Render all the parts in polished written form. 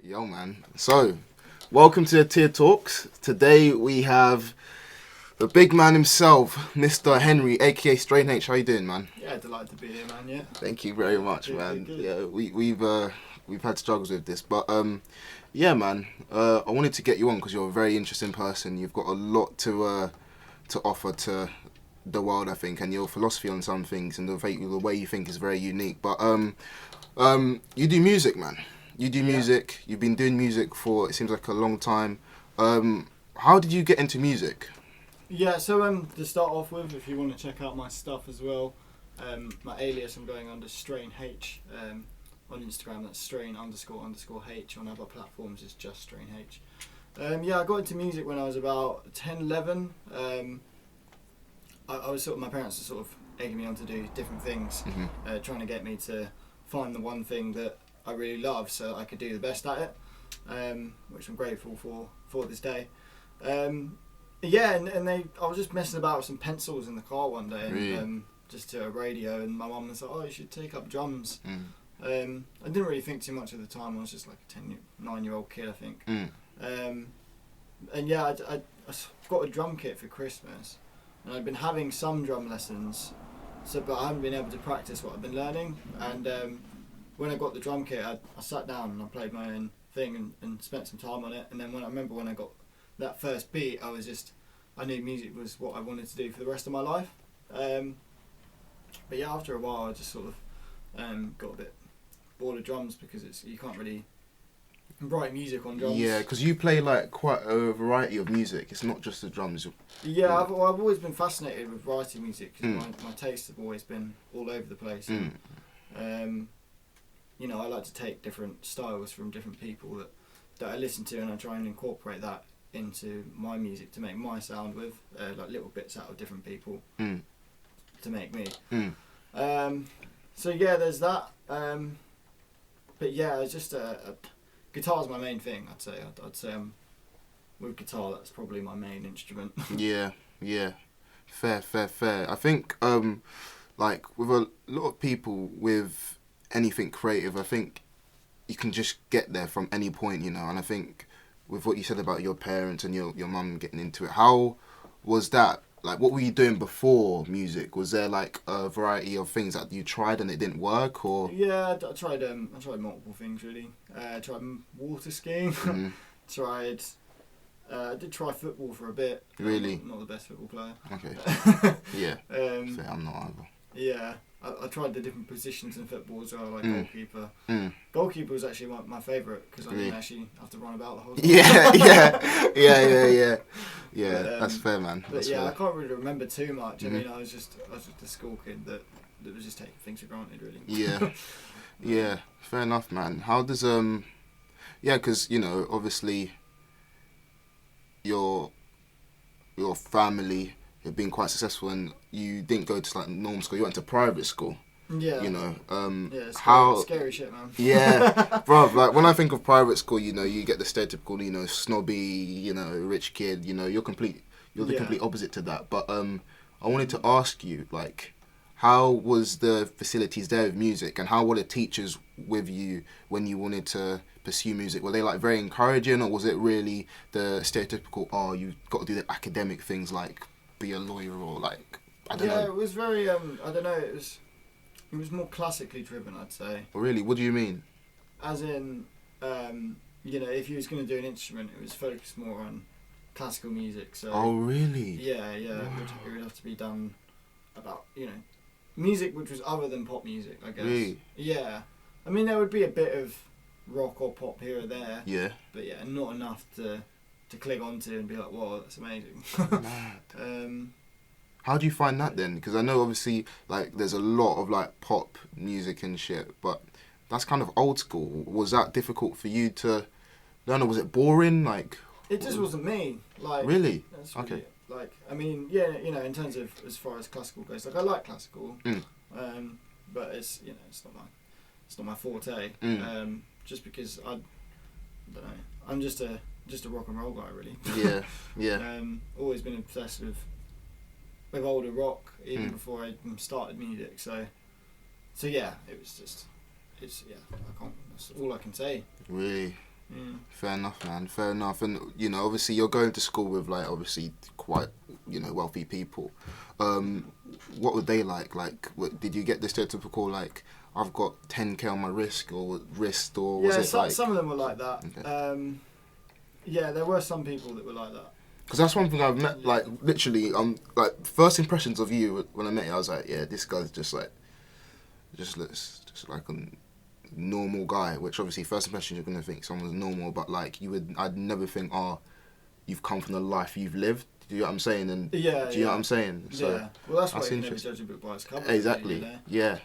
Yo, man. So, welcome to the Tier Talks. Today we have the big man himself, Mr. Henry, AKA Strain H. How you doing, man? Yeah, delighted to be here, man. Yeah. Thank you very much, Good, man. good. Yeah, we've had struggles with this, but yeah, man. I wanted to get you on because you're a very interesting person. You've got a lot to offer to the world, I think, and your philosophy on some things and the way you think is very unique. But you do music, man. You do music. You've been doing music for, it seems like, a long time. How did you get into music? Yeah, so to start off with, if you want to check out my stuff as well, my alias I'm going under Strain H. On Instagram, that's strain__H. On other platforms, it's just Strain H. Yeah, I got into music when I was about 10, 11. I was my parents were sort of egging me on to do different things, trying to get me to find the one thing that I really love so that I could do the best at it, which I'm grateful for this day. Yeah, and I was just messing about with some pencils in the car one day, and just to a radio, and my mum was like, "Oh, you should take up drums." I didn't really think too much at the time. I was just like a 9-year-old kid, I think. And yeah, I got a drum kit for Christmas, and I'd been having some drum lessons, but I haven't been able to practice what I've been learning. And when I got the drum kit, I sat down and I played my own thing and spent some time on it. And then when I got that first beat, I knew music was what I wanted to do for the rest of my life. But yeah, after a while, I just sort of got a bit bored of drums because you can't really write music on drums. Yeah, because you play like quite a variety of music. It's not just the drums. Yeah, I've always been fascinated with writing music because my tastes have always been all over the place. And, you know, I like to take different styles from different people that I listen to, and I try and incorporate that into my music to make my sound with, like little bits out of different people to make me. So yeah, there's that. But yeah, it's just guitar's my main thing. I'd say with guitar, that's probably my main instrument. yeah, fair. I think like with a lot of people with anything creative, I think you can just get there from any point, you know. And I think with what you said about your parents and your mum getting into it, how was that? Like, what were you doing before music? Was there like a variety of things that you tried and it didn't work, or? Yeah, I tried multiple things really. I tried water skiing. I did try football for a bit. Really? I'm not the best football player. Okay. Yeah. Fair, I'm not either. Yeah. I tried the different positions in football as well, like goalkeeper. Goalkeeper was actually my favourite because I didn't actually have to run about the whole time. Yeah, that's fair, man. But yeah, I can't really remember too much. I mean, I was just a school kid that was just taking things for granted, really. Yeah, fair enough, man. How does because you know, obviously, your family have been quite successful, and you didn't go to like normal school. You went to private school. Yeah. You know, yeah, scary shit, man. Yeah, bro. Like when I think of private school, you know, you get the stereotypical, you know, snobby, you know, rich kid. You know, you're the complete opposite to that. But I wanted to ask you, like, how was the facilities there with music, and how were the teachers with you when you wanted to pursue music? Were they like very encouraging, or was it really the stereotypical, oh, you've got to do the academic things like be a lawyer or like, I don't know. Yeah, it was very, I don't know, it was more classically driven, I'd say. Oh, really? What do you mean? As in, you know, if you was going to do an instrument, it was focused more on classical music. So. Oh, really? Yeah. Wow. It would have to be done about, you know, music which was other than pop music, I guess. Really? Yeah. I mean, there would be a bit of rock or pop here or there. Yeah. But yeah, not enough to click onto and be like, whoa, that's amazing. Mad. How do you find that then? Because I know obviously like there's a lot of like pop music and shit, but that's kind of old school. Was that difficult for you to learn, or was it boring? Like it just wasn't me. Like really? That's really okay. Like I mean, yeah, you know, in terms of as far as classical goes, like I like classical, but it's, you know, it's not my forte. Just because I don't know, I'm just a rock and roll guy, really. Yeah. Always been obsessed with older rock even before I started music. So yeah, it's I can't. That's all I can say. Really. Fair enough, man. Fair enough. And you know, obviously, you're going to school with like obviously quite wealthy people. What were they like? Like, did you get the stereotypical like I've got 10k on my wrist, or was it like some of them were like that. Okay. Yeah, there were some people that were like that. Because that's one thing I've met. Like literally, like first impressions of you when I met you, I was like, yeah, this guy's just looks just like a normal guy. Which obviously, first impression you're gonna think someone's normal, but like I'd never think, oh, you've come from the life you've lived. Do you know what I'm saying? And do you know what I'm saying? So, yeah. Well, that's why you never judge a book by its cover. Exactly. Yeah.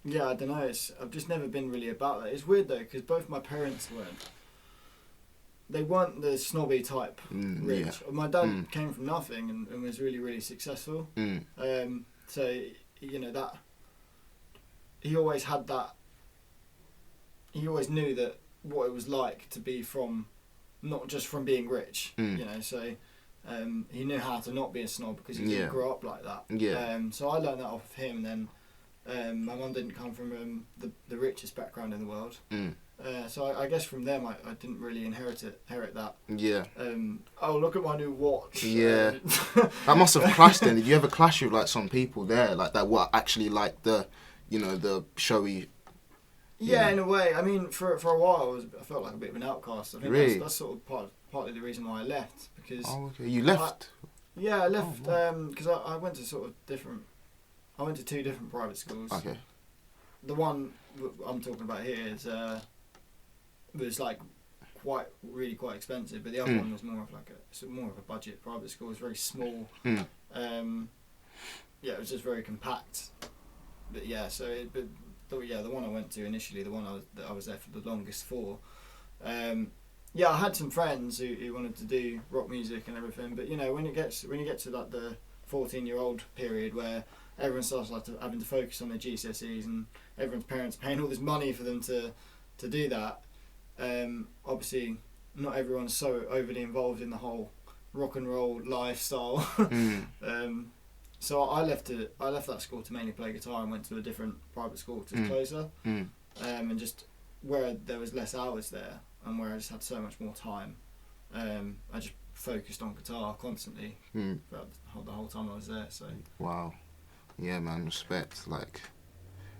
Yeah, I don't know. I've just never been really about that. It's weird though, because both my parents weren't. They weren't the snobby type rich. Yeah. My dad came from nothing and was really, really successful. So that he always had that. He always knew that what it was like to be from, not just from being rich. So he knew how to not be a snob because he didn't grow up like that. Yeah. So I learned that off of him. And then my mum didn't come from the richest background in the world. So I guess from them I didn't really inherit that. Yeah. Oh, look at my new watch. Yeah. That must have clashed then. Did you ever clash with like some people there, like that were actually like the showy? Yeah, in a way. I mean, for a while I felt like a bit of an outcast. I think that's sort of partly the reason why I left, because. Oh, okay. You left. I left because I went to sort of different. I went to 2 different private schools. Okay. The one I'm talking about here was like really quite expensive, but the other one was more of a budget private school. It was very small. It was just very compact. But the one I went to initially, the one that I was there for the longest for. I had some friends who wanted to do rock music and everything, but when you get to like the 14-year-old period where everyone starts having to focus on their GCSEs and everyone's parents paying all this money for them to do that. Obviously, not everyone's so overly involved in the whole rock and roll lifestyle. So I left that school to mainly play guitar and went to a different private school just closer, and just where there was less hours there and where I just had so much more time. I just focused on guitar constantly throughout the whole time I was there. So wow, yeah, man, respect. Like,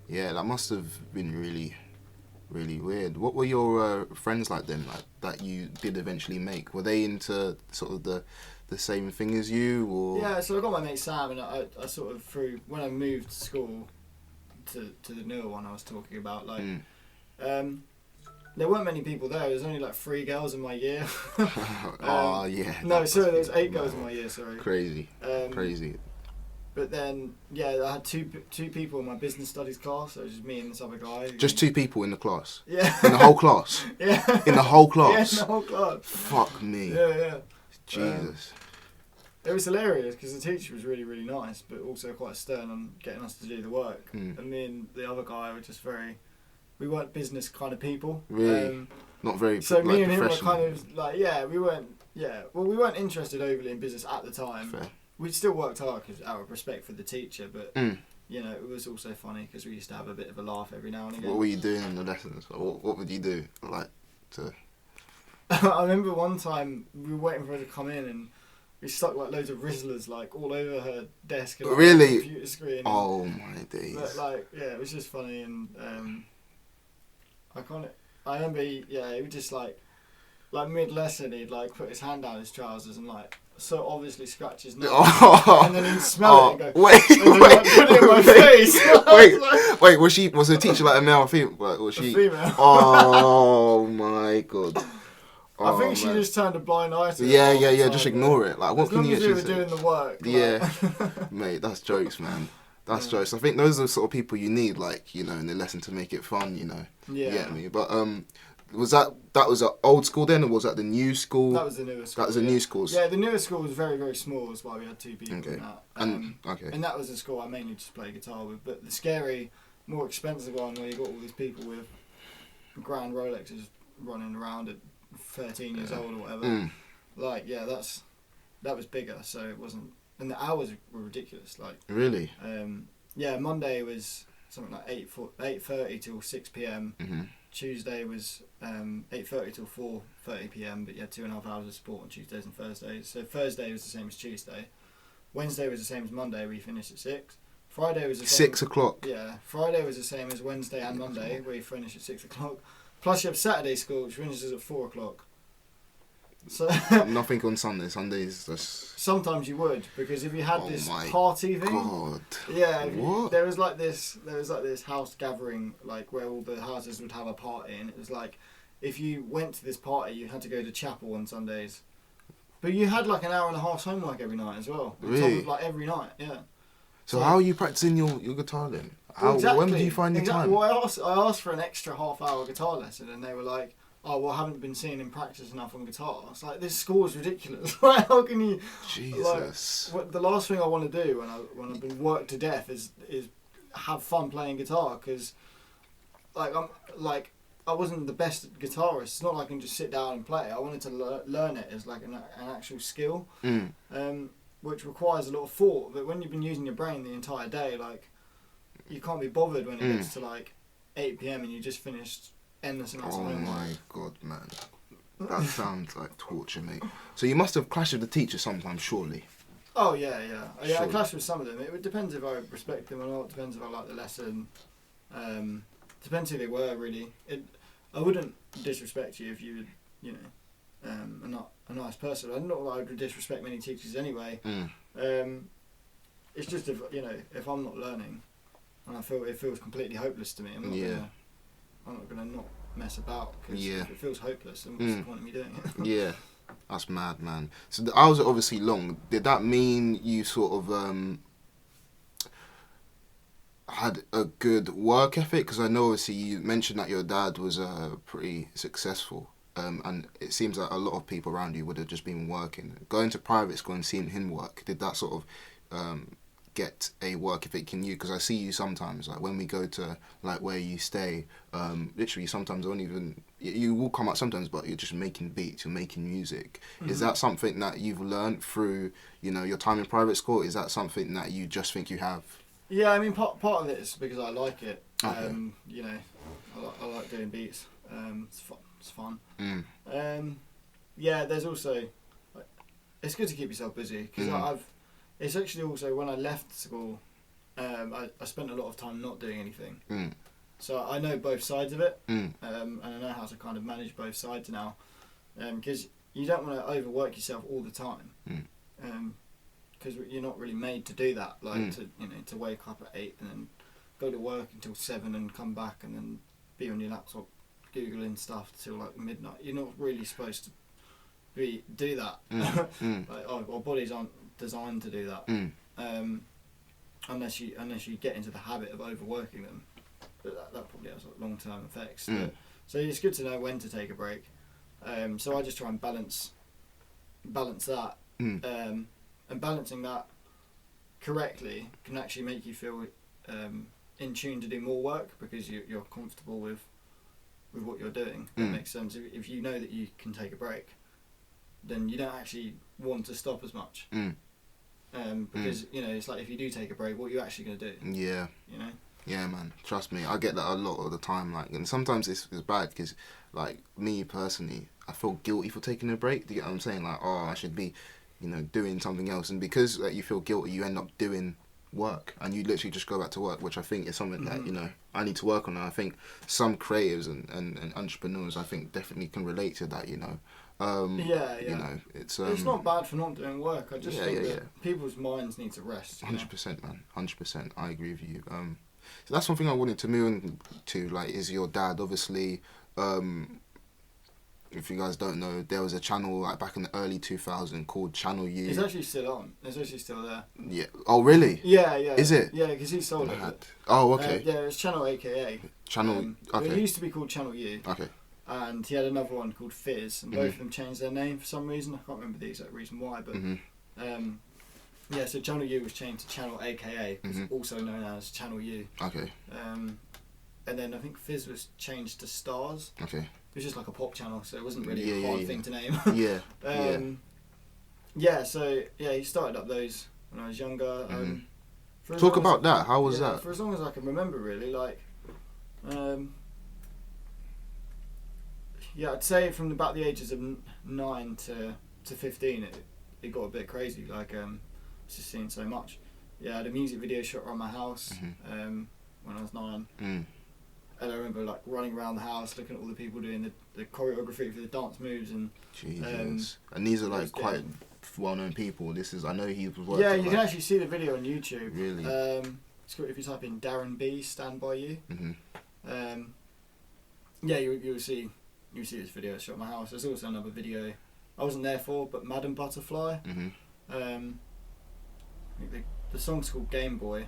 yeah, that must have been really, really weird. What were your friends like then? Like that you did eventually make? Were they into sort of the same thing as you, or? Yeah, so I got my mate Sam, and I sort of when I moved to school to the newer one I was talking about, like, there weren't many people there. There was only like 3 girls in my year. Oh yeah. No, sorry, there was 8 girls in my year. Sorry. Crazy. Crazy. But then, I had two people in my business studies class. So it was just me and this other guy. Just 2 people in the class? Yeah. In the whole class? Yeah. In the whole class? Yeah, in the whole class. Fuck me. Yeah. Jesus. It was hilarious because the teacher was really, really nice, but also quite stern on getting us to do the work. And me and the other guy were just we weren't business kind of people. Really? Not very. So me and him were kind of like, we weren't interested overly in business at the time. Fair. We still worked hard out of respect for the teacher, but it was also funny because we used to have a bit of a laugh every now and again. What were you doing in the lessons? What would you do? Like to? I remember one time we were waiting for her to come in and we stuck like loads of Rizzlers like all over her desk and really? The computer screen. Oh my days! But it was just funny, and I remember he would just like mid lesson he'd like put his hand down his trousers and like so obviously scratch his nose, and then he'd smell it and go, wait, and then, like, put it in my face. Wait, was the teacher like a male or female? Like, was she? A female. Oh my god. I think she just turned a blind eye to it. Yeah. Just ignore it. Like, what can you actually say? As long as we were doing the work. Yeah, mate, that's jokes, man. That's jokes. I think those are the sort of people you need, like, in the lesson to make it fun. Yeah. You get me? But was that was an old school then, or was that the new school? That was the newer school. That was the new school. Yeah, the newer school was very, very small. That's why we had 2 people in that. Okay. And that was the school I mainly just played guitar with. But the scary, more expensive one where you got all these people with grand Rolexes running around at 13 years old or whatever. That was bigger, so it wasn't, and the hours were ridiculous. Like, really? Monday was something like 8:30 till 6 p.m. Mm-hmm. Tuesday was 8:30 till 4:30 p.m. But you had 2.5 hours of sport on Tuesdays and Thursdays. So Thursday was the same as Tuesday. Wednesday was the same as Monday, where you finished at 6. Friday was the same. 6 o'clock. Yeah, Friday was the same as Wednesday and Monday, where you finish at 6 o'clock. Plus you have Saturday school, which finishes at 4 o'clock. So nothing on Sunday. Sundays just. Sometimes you would, because if you had this my party thing, God. yeah, What? there was like this house gathering, like where all the houses would have a party, and it was like, if you went to this party, you had to go to chapel on Sundays, but you had like an hour and a half homework every night as well. On top Really? of, like every night, yeah. So how are you practicing your guitar then? How, exactly, when do you find your time? Well, I asked for an extra half-hour guitar lesson, and they were like, "Oh, well, I haven't been seeing him practice enough on guitar." It's like, this score is ridiculous. Like, how can you? Jesus. Like, the last thing I want to do when I've been worked to death is have fun playing guitar, because I wasn't the best guitarist. It's not like I can just sit down and play. I wanted to learn it as like an actual skill, which requires a lot of thought. But when you've been using your brain the entire day, like, you can't be bothered when it gets to like 8 p.m. and you just finished endless amounts of homework. Oh my God, man. That sounds like torture, mate. So you must have clashed with the teacher sometimes, surely. Oh yeah. Sure. I clashed with some of them. It depends if I respect them or not. Depends if I like the lesson. Depends who they were, really. I wouldn't disrespect you if you were, a nice person. I'm not that I would disrespect many teachers anyway. It's just if I'm not learning, and I feel it feels completely hopeless to me, I'm not gonna not mess about, because if it feels hopeless, then what's the point of me doing it? Yeah, that's mad, man. So the hours are obviously long. Did that mean you sort of had a good work ethic? Because I know obviously you mentioned that your dad was pretty successful, and it seems like a lot of people around you would have just been working. Going to private school and seeing him work, did that sort of get a work ethic in you? Because I see you sometimes, like when we go to like where you stay, literally sometimes I don't even, you will come out sometimes, but you're just making beats, you're making music. Is that something that you've learned through your time in private school? Is that something that you just think you have? Yeah, I mean, part of it is because I like it. Okay. I like doing beats. It's fun. Mm. There's also, it's good to keep yourself busy, because it's actually also, when I left school, I spent a lot of time not doing anything. So I know both sides of it, and I know how to kind of manage both sides now, because you don't want to overwork yourself all the time. Because you're not really made to do that, like to wake up at 8 and then go to work until 7 and come back and then be on your laptop googling stuff till like midnight. You're not really supposed to do that. Like, our bodies aren't designed to do that, unless you get into the habit of overworking them. But that probably has like, long-term effects. So it's good to know when to take a break. So I just try and balance that. And balancing that correctly can actually make you feel in tune to do more work, because you're comfortable with what you're doing. That makes sense. If you know that you can take a break, then you don't actually want to stop as much. Because it's like, if you do take a break, what are you actually going to do? Yeah. Yeah, man. Trust me, I get that a lot of the time. Like, and sometimes it's bad, because, like, me personally, I feel guilty for taking a break. Do you get what I'm saying? Like, I should be doing something else, and because you feel guilty, you end up doing work, and you literally just go back to work, which I think is something that I need to work on. And I think some creatives and entrepreneurs, I think, definitely can relate to that. It's not bad for not doing work. I just think that people's minds need to rest. 100%, man. 100%. I agree with you. So that's one thing I wanted to move into. Like, is your dad obviously? If you guys don't know, there was a channel like back in the early 2000s called Channel U. It's actually still on. It's actually still there. Yeah. Oh, really? Yeah. Is it? Yeah, because he sold it. Oh, okay. It's Channel AKA. Channel. Okay. It used to be called Channel U. Okay. And he had another one called Fizz, and both of them changed their name for some reason. I can't remember the exact reason why, but so Channel U was changed to Channel AKA, also known as Channel U. Okay. And then I think Fizz was changed to Stars. Okay. It was just like a pop channel, so it wasn't really a hard thing to name. Yeah. So he started up those when I was younger. Talk about that. How was that? For as long as I can remember, really. Like, yeah, I'd say from about the ages of 9 to 15, it got a bit crazy. Like, I was just seeing so much. Yeah, I had a music video shot around my house when I was 9. And I remember like running around the house, looking at all the people doing the choreography for the dance moves and. Jesus. And these are like quite well-known people. I know he was working. Yeah, you can actually see the video on YouTube. Really? If you type in Darren B, Stand By You. Yeah, you'll see this video shot at my house. There's also another video I wasn't there for, but Madam Butterfly. I think the song's called Game Boy.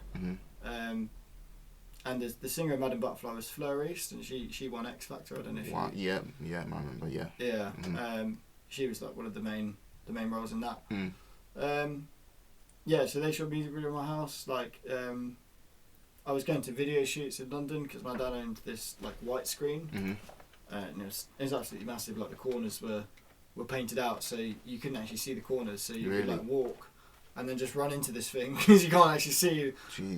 And the singer of Madam Butterfly was Fleur East, and she won X Factor. I don't know if you... Yeah, I remember. Yeah. Yeah. She was like one of the main roles in that. Yeah, so they shot music video in my house. Like, I was going to video shoots in London because my dad owned this like white screen, and it was absolutely massive. Like the corners were painted out, so you couldn't actually see the corners. So you could like walk, and then just run into this thing because you can't actually see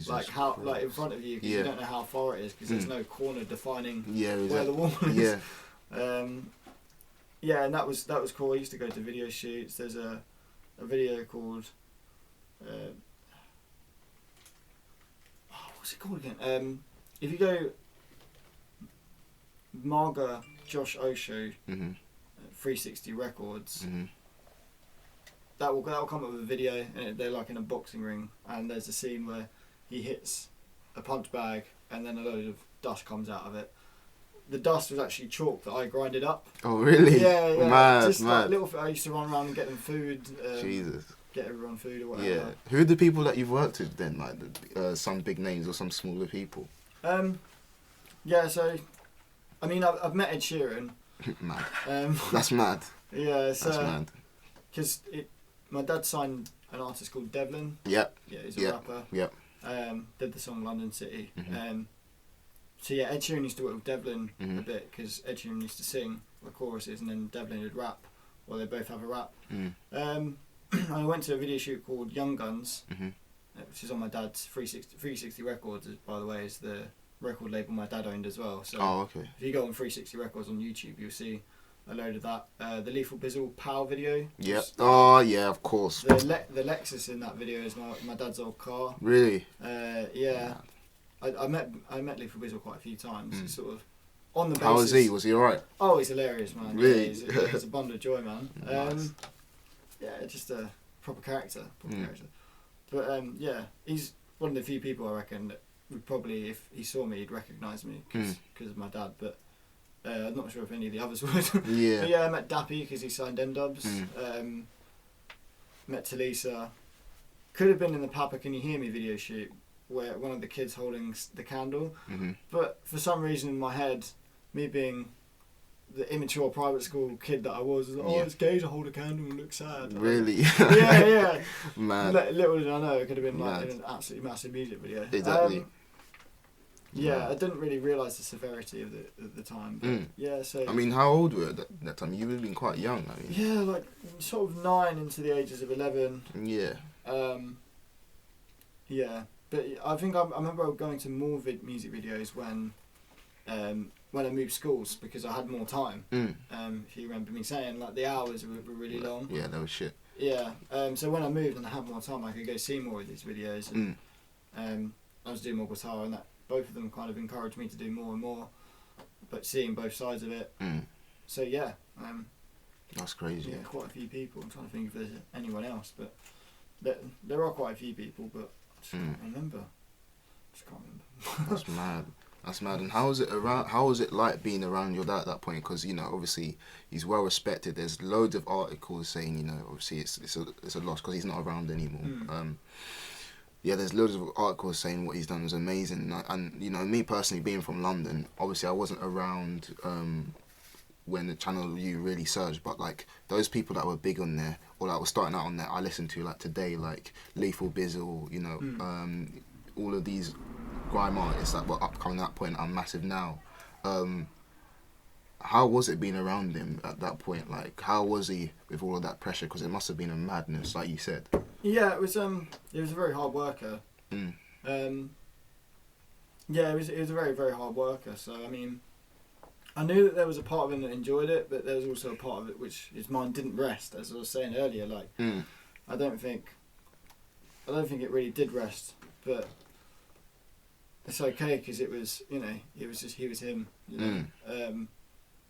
like how like in front of you because you don't know how far it is because there's no corner defining where the wall is. Yeah, and that was cool. I used to go to video shoots. There's a video called what's it called again? If you go Marga Josh Osho 360 Records, that will come up with a video, and they're like in a boxing ring, and there's a scene where he hits a punch bag, and then a load of dust comes out of it. The dust was actually chalk that I grinded up. Oh really? Yeah. Mad. Like little. I used to run around and get them food. Jesus. Get everyone food or whatever. Yeah. Who are the people that you've worked with then? Like some big names or some smaller people? Yeah. So, I mean, I've met Ed Sheeran. Mad. That's mad. Yeah. So, that's mad. Because my dad signed an artist called Devlin. Yep. Yeah, he's a rapper. Yep. Did the song London City. So yeah, Ed Sheeran used to work with Devlin a bit because Ed Sheeran used to sing the choruses and then Devlin would rap, or they both have a rap. I went to a video shoot called Young Guns, which is on my dad's 360 Records, by the way, is the record label my dad owned as well. So if you go on 360 Records on YouTube, you'll see a load of that. The Lethal Bizzle Pow video. Yep. Oh yeah, of course. The Lexus in that video is my dad's old car. Really? Yeah. I met Lethal Bizzle quite a few times. It's sort of on the basis. How was he? Was he alright? Oh, he's hilarious, man. Really? Yeah, he's a bundle of joy, man. Nice. Yeah, just a proper character. But yeah, he's one of the few people I reckon that would probably, if he saw me, he'd recognise me because of my dad. But I'm not sure if any of the others would. Yeah. But yeah, I met Dappy because he signed N-Dubz. Met Talisa. Could have been in the Papa Can You Hear Me video shoot where one of the kids holding the candle. But for some reason in my head, me being the immature private school kid that I was like, it's gay to hold a candle and look sad. Really? Yeah. Man. Little did I know it could have been like in an absolutely massive music video. Exactly. Yeah, I didn't really realise the severity of the time. But yeah, so. I mean, how old were you at that time? You would have been quite young. I mean. Yeah, like sort of 9 into the ages of 11. Yeah. Yeah, but I think I remember going to more music videos when I moved schools because I had more time. If you remember me saying, like the hours were really long. Yeah, that was shit. Yeah. So when I moved and I had more time, I could go see more of these videos. And I was doing more guitar, and that both of them kind of encouraged me to do more and more. But seeing both sides of it. So yeah. That's crazy. Yeah, quite a few people. I'm trying to think if there's anyone else, but there are quite a few people, but I just can't remember. That's mad. That's mad. And how was it like being around your dad at that point? Because obviously he's well respected. There's loads of articles saying obviously it's a loss because he's not around anymore. Yeah, there's loads of articles saying what he's done was amazing. And me personally, being from London, obviously I wasn't around when the Channel U really surged. But like those people that were big on there or that were starting out on there, I listened to like today, like Lethal Bizzle, all of these grime artists that were upcoming at that point are massive now. How was it being around him at that point? Like, how was he with all of that pressure? Because it must have been a madness, like you said. Yeah, it was. He was a very hard worker. Yeah, he was a very, very hard worker. So I mean, I knew that there was a part of him that enjoyed it, but there was also a part of it which his mind didn't rest, as I was saying earlier. Like, I don't think it really did rest, but it's okay because it was, you know, he was him. You know,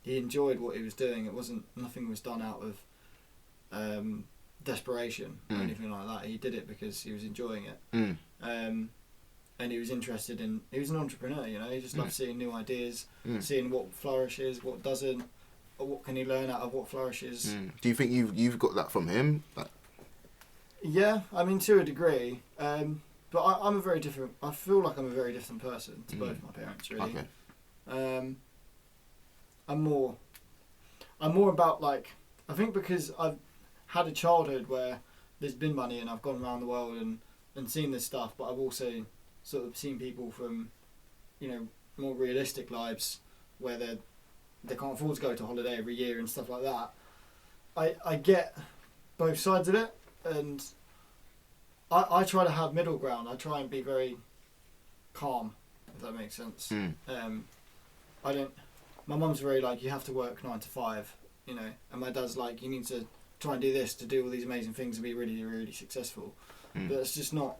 he enjoyed what he was doing. Nothing was done out of desperation or anything like that. He did it because he was enjoying it. And he was interested in. He was an entrepreneur, you know. He just loved seeing new ideas, seeing what flourishes, what doesn't, or what can he learn out of what flourishes. Do you think you've got that from him? Like... Yeah, I mean, to a degree. But I'm a very different. I feel like I'm a very different person to both my parents, really. Okay. I'm more about, like, I think because I've had a childhood where there's been money and I've gone around the world and seen this stuff, but I've also sort of seen people from, you know, more realistic lives where they can't afford to go to holiday every year and stuff like that. I get both sides of it, and I try to have middle ground. I try and be very calm, if that makes sense. My mum's very like, you have to work 9 to 5, you know, and my dad's like, you need to try and do this to do all these amazing things and be really, really successful. But it's just not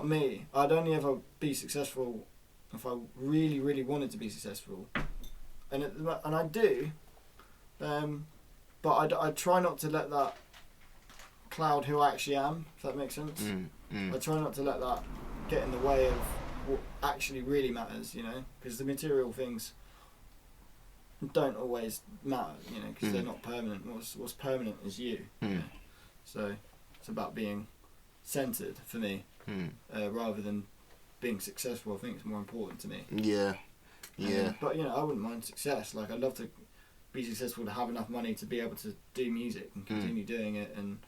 me. I'd only ever be successful if I really, really wanted to be successful, and I do, but I try not to let that cloud who I actually am, if that makes sense. I try not to let that get in the way of what actually really matters, you know, because the material things don't always matter, you know, because they're not permanent. What's permanent is you. You know? So it's about being centered for me, rather than being successful. I think it's more important to me. Yeah. But you know, I wouldn't mind success. Like, I'd love to be successful, to have enough money to be able to do music and continue doing it, and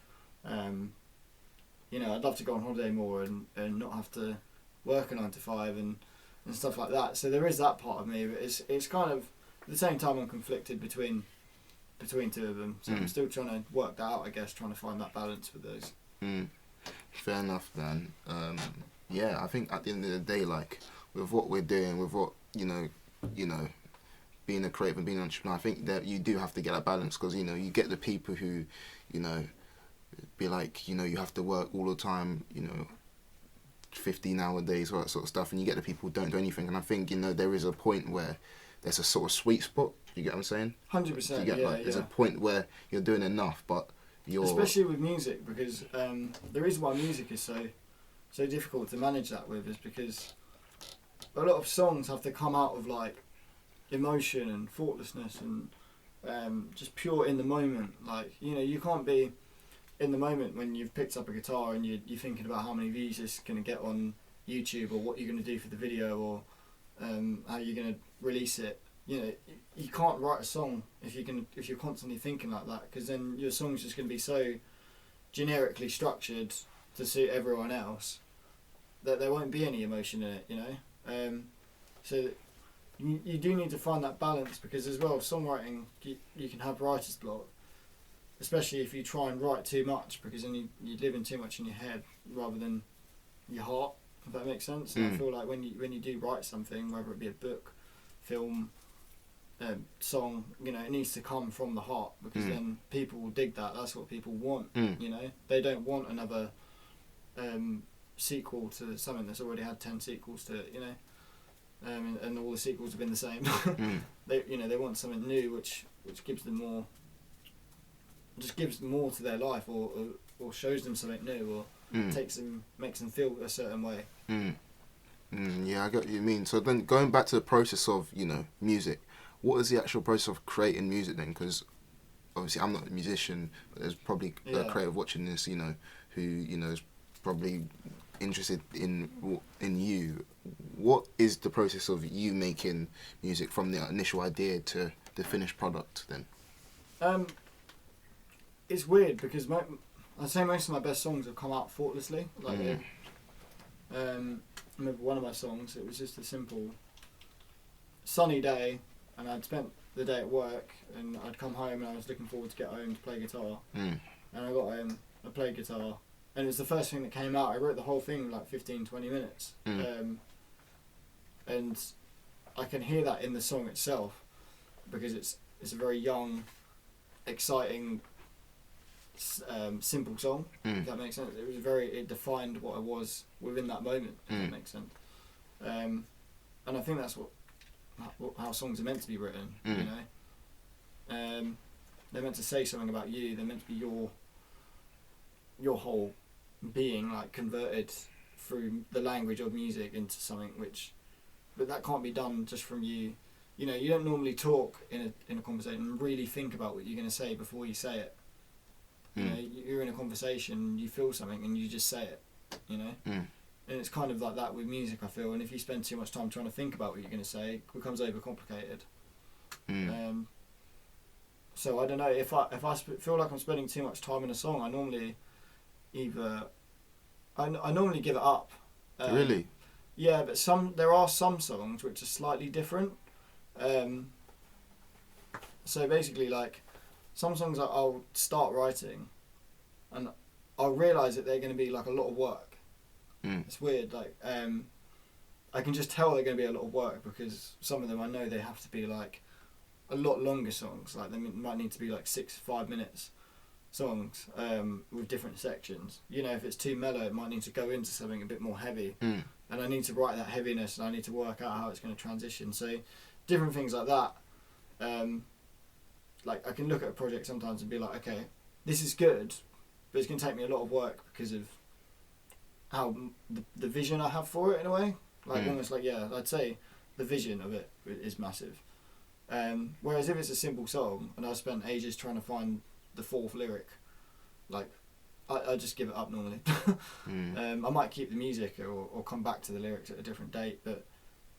you know, I'd love to go on holiday more and not have to work a 9 to 5 and stuff like that. So there is that part of me, but it's kind of, at the same time, I'm conflicted between two of them. So I'm still trying to work that out, I guess, trying to find that balance with those. Fair enough, man. Yeah, I think at the end of the day, like, with what we're doing, with what, you know, being a creative and being an entrepreneur, I think that you do have to get that balance, because, you know, you get the people who, you know, be like, you know, you have to work all the time, you know, 15-hour days, all that sort of stuff, and you get the people who don't do anything. And I think, you know, there is a point where there's a sort of sweet spot. You get what I'm saying? 100%. There's a point where you're doing enough, but you're, especially with music, because the reason why music is so difficult to manage that with is because a lot of songs have to come out of, like, emotion and thoughtlessness and just pure in the moment. Like, you know, you can't be in the moment when you've picked up a guitar and you're thinking about how many views it's going to get on YouTube, or what you're going to do for the video, or how you're going to release it. You know, you can't write a song if you're constantly thinking like that, because then your song's just going to be so generically structured to suit everyone else that there won't be any emotion in it, you know. So you do need to find that balance, because as well, songwriting, you can have writer's block, especially if you try and write too much, because then you live in too much in your head rather than your heart, if that makes sense. And I feel like when you do write something, whether it be a book, film, song, you know, it needs to come from the heart, because then people will dig that. That's what people want, you know. They don't want another sequel to something that's already had 10 sequels to it, you know, and all the sequels have been the same. They want something new, which gives them more, just gives more to their life, or shows them something new, or makes them feel a certain way. Yeah, I get what you mean. So then, going back to the process of, you know, music, what is the actual process of creating music then? Because obviously I'm not a musician, but there's probably a creative watching this, you know, who, you know, is probably interested in you. What is the process of you making music from the initial idea to the finished product then? It's weird, because I'd say most of my best songs have come out thoughtlessly. Like, I remember one of my songs, it was just a simple sunny day, and I'd spent the day at work, and I'd come home and I was looking forward to get home to play guitar. And I got home, I played guitar, and it was the first thing that came out. I wrote the whole thing in like 15, 20 minutes. And I can hear that in the song itself, because it's a very young, exciting, simple song. If that makes sense. It defined what I was within that moment. If that makes sense. And I think that's how songs are meant to be written. You know, they're meant to say something about you. They're meant to be your whole being, like, converted through the language of music into something but that can't be done just from you. You know, you don't normally talk in a conversation and really think about what you're going to say before you say it. You know, you're in a conversation, you feel something, and you just say it. You know, and it's kind of like that with music, I feel. And if you spend too much time trying to think about what you're going to say, it becomes overcomplicated. So I don't know, if I feel like I'm spending too much time in a song, I normally I normally give it up. Really? Yeah, but there are some songs which are slightly different. So basically, like, some songs I'll start writing, and I'll realise that they're going to be like a lot of work. It's weird, like, I can just tell they're going to be a lot of work, because some of them I know they have to be like a lot longer songs. Like, they might need to be like 5 minutes songs, with different sections. You know, if it's too mellow, it might need to go into something a bit more heavy, and I need to write that heaviness, and I need to work out how it's going to transition. So different things like that. Like, I can look at a project sometimes and be like, okay, this is good, but it's going to take me a lot of work because of how the vision I have for it, in a way. Like, almost like, yeah, I'd say the vision of it is massive. Whereas if it's a simple song and I spent ages trying to find the fourth lyric, like, I just give it up normally. I might keep the music or come back to the lyrics at a different date, but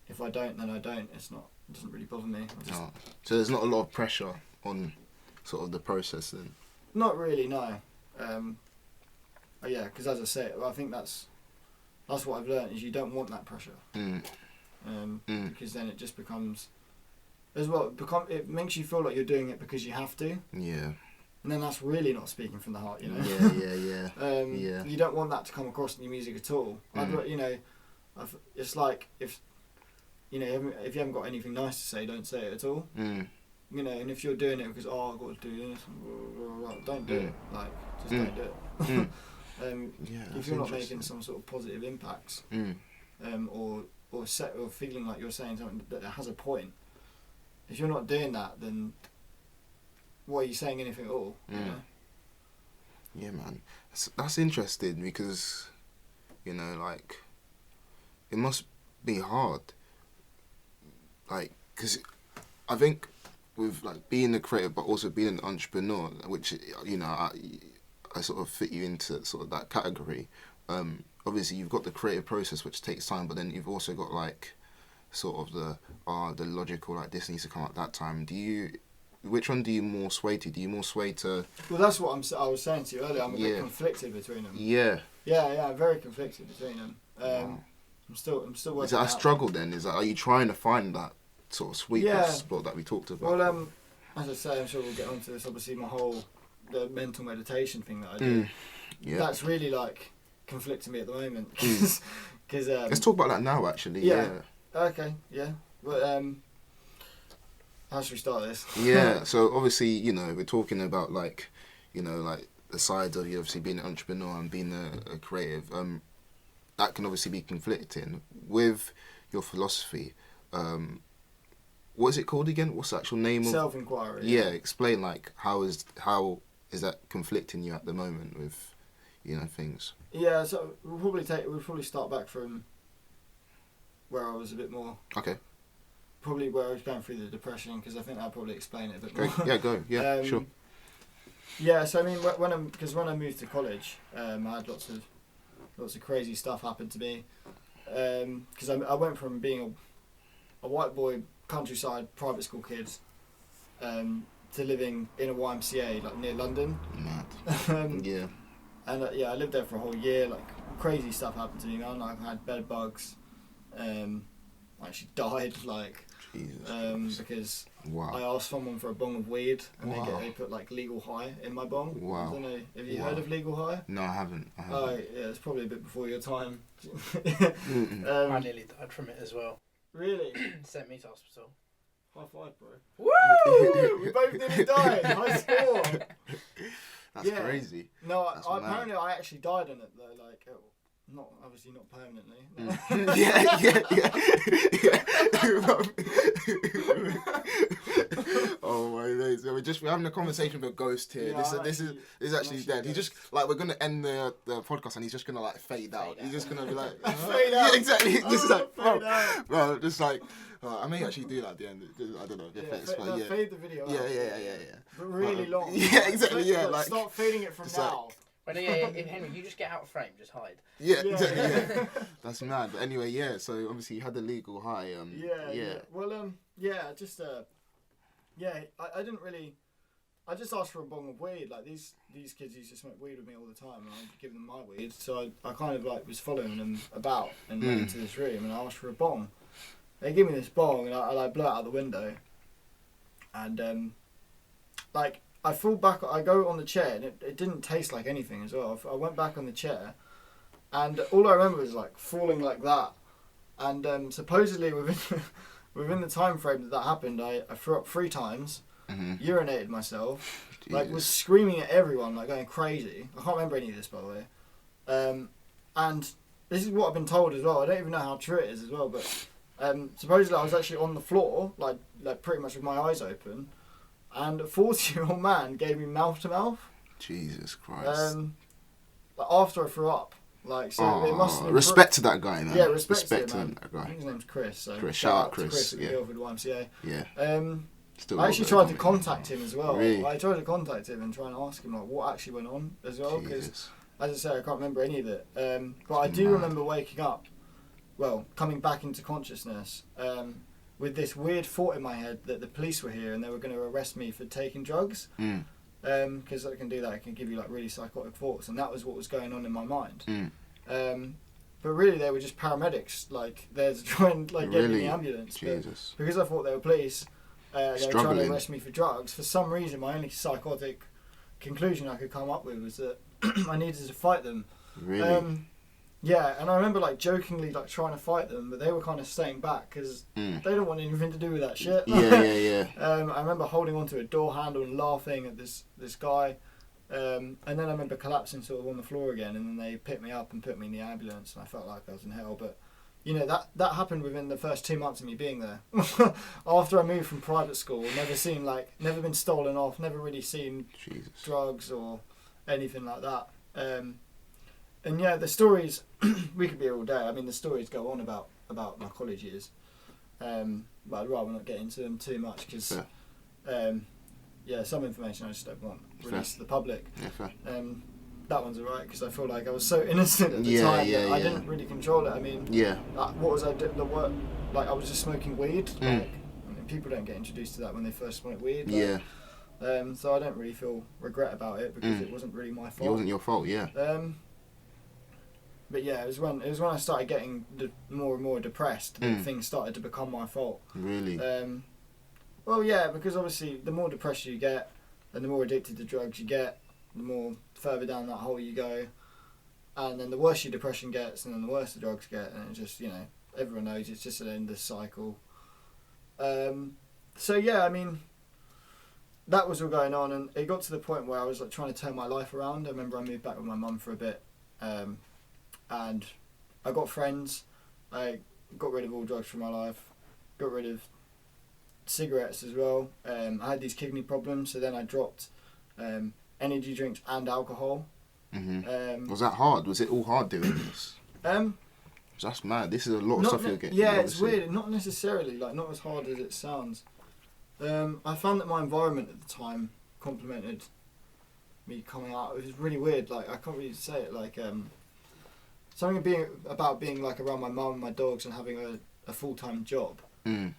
if I don't, then I don't. It doesn't really bother me. So there's not a lot of pressure on sort of the process then? Not really, no. Yeah, because as I say, I think that's what I've learned, is you don't want that pressure. Because then it just becomes, as well, it makes you feel like you're doing it because you have to. Yeah. And then that's really not speaking from the heart, you know. Yeah. You don't want that to come across in your music at all. You know, it's like, if you haven't got anything nice to say, don't say it at all. You know, and if you're doing it because, I've got to do this, don't do it. Like, just don't do it. If you're not making some sort of positive impacts, or feeling like you're saying something that has a point, if you're not doing that, then why are you saying anything at all? You know? Yeah, man, that's interesting, because, you know, like, it must be hard, like, because I think with, like, being a creator but also being an entrepreneur, which, you know, I sort of fit you into sort of that category. Obviously you've got the creative process, which takes time, but then you've also got, like, sort of the logical, like, this needs to come at that time. Which one do you more sway to? Do you more sway to... Well, that's what I was saying to you earlier. I'm a bit conflicted between them. Yeah, I'm very conflicted between them. Wow. I'm still working. Is that a struggle then? Are you trying to find that sort of sweet spot that we talked about? Well, as I say, I'm sure we'll get onto this. Obviously, the mental meditation thing that I do. That's really, like, conflicting me at the moment. Cause, let's talk about that now, actually. Yeah. Okay. Yeah. But how should we start this? Yeah. So obviously, you know, we're talking about, like, you know, like, the sides of you obviously being an entrepreneur and being a creative. That can obviously be conflicting with your philosophy. What is it called again? What's the actual name of? Self-inquiry. Yeah. Explain, like, how is that conflicting you at the moment with, you know, things? Yeah. So we'll probably start back from where I was a bit more. Okay. Probably where I was going through the depression, because I think that'll probably explain it a bit more. Yeah, go. Yeah, sure. Yeah, so I mean, when I moved to college, I had lots of crazy stuff happen to me. Because I went from being a white boy, countryside, private school kid, to living in a YMCA, like, near London. Mad. Yeah. And I lived there for a whole year. Like, crazy stuff happened to me, man. Like, I had bed bugs. I actually died, like... Jesus. Because Wow. I asked someone for a bong of weed, and they put like legal high in my bong. Wow. I don't know. Have you heard of legal high? No, I haven't. Oh yeah, it's probably a bit before your time. I nearly died from it as well. Really? Sent me to hospital. High five, bro. Woo! We both nearly died. High score. That's crazy. No, That's apparently I actually died on it though. Like, obviously not permanently. No. Oh my days! We're having a conversation with a ghost here. Yeah, this is actually dead. He's just like, we're gonna end the podcast and he's just gonna like fade out. He's just gonna be like fade out. Yeah, exactly. Just like fade out. bro, just like I may actually do that at the end. I don't know if it's but yeah. Fade the video. Yeah. But really long. Yeah, exactly. Yeah, like start fading it from now. Well, yeah, Henry, you just get out of frame, just hide. Yeah, exactly. Yeah. That's mad. But anyway, yeah. So obviously you had the legal high. Yeah. Well, just I didn't really. I just asked for a bong of weed. Like these kids used to smoke weed with me all the time, and I'd give them my weed. So I kind of like was following them about and went into this room and I asked for a bong. They give me this bong and I like blow it out the window. And like I fall back. I go on the chair and it didn't taste like anything as well. I went back on the chair, and all I remember was like falling like that. And supposedly within the time frame that happened, I threw up 3 times. Urinated myself, like was screaming at everyone, like going crazy. I can't remember any of this, by the way. And this is what I've been told as well. I don't even know how true it is as well, but supposedly I was actually on the floor, like pretty much with my eyes open, and a 40-year-old man gave me mouth to mouth. Jesus Christ. Like after I threw up. Like, so it must have been respect to that guy, man. Yeah, respect to that guy. I think his name's Chris. So Chris, shout out Chris. Chris at Guildford YMCA. Yeah. I actually tried to contact him as well. Really? I tried to contact him and try and ask him like what actually went on as well, because as I say, I can't remember any of it. But I do remember waking up, coming back into consciousness, with this weird thought in my head that the police were here and they were going to arrest me for taking drugs. Because I can do that. I can give you like really psychotic thoughts, and that was what was going on in my mind. But really, they were just paramedics, like there to try and like get me in the ambulance. Jesus. But because I thought they were police. They were trying to arrest me for drugs. For some reason, my only psychotic conclusion I could come up with was that I needed to fight them. Really? Yeah, and I remember like jokingly like trying to fight them, but they were kind of staying back because they don't want anything to do with that shit. Yeah. I remember holding onto a door handle and laughing at this guy, and then I remember collapsing sort of on the floor again, and then they picked me up and put me in the ambulance, and I felt like I was in hell, but. You know, that happened within the first 2 months of me being there. After I moved from private school, never been stolen off, never really seen drugs or anything like that. And yeah, the stories, we could be here all day. I mean, the stories go on about my college years. But I'd rather not get into them too much because, some information I just don't want released to the public. Yeah, fair. That one's alright because I feel like I was so innocent at the time that I didn't really control it. I mean, what was I doing? I was just smoking weed. Like, I mean, people don't get introduced to that when they first smoke weed. Like, so I don't really feel regret about it because it wasn't really my fault. It wasn't your fault, yeah. But yeah, it was when I started getting more and more depressed that things started to become my fault. Really? Well, yeah, because obviously the more depressed you get, and the more addicted to drugs you get, the more further down that hole you go, and then the worse your depression gets, and then the worse the drugs get, and it just, you know, everyone knows it's just an endless cycle. So yeah, I mean, that was all going on, and it got to the point where I was like trying to turn my life around. I remember I moved back with my mum for a bit, and I got friends. I got rid of all drugs from my life, got rid of cigarettes as well. I had these kidney problems, so then I dropped energy drinks and alcohol. Was that hard? Was it all hard doing this? That's mad. This is a lot of stuff you're getting. Yeah, it's weird. Not necessarily, like, not as hard as it sounds. I found that my environment at the time complemented me coming out. It was really weird. Like, I can't really say it. Like, something about being like around my mum and my dogs and having a full-time job. Add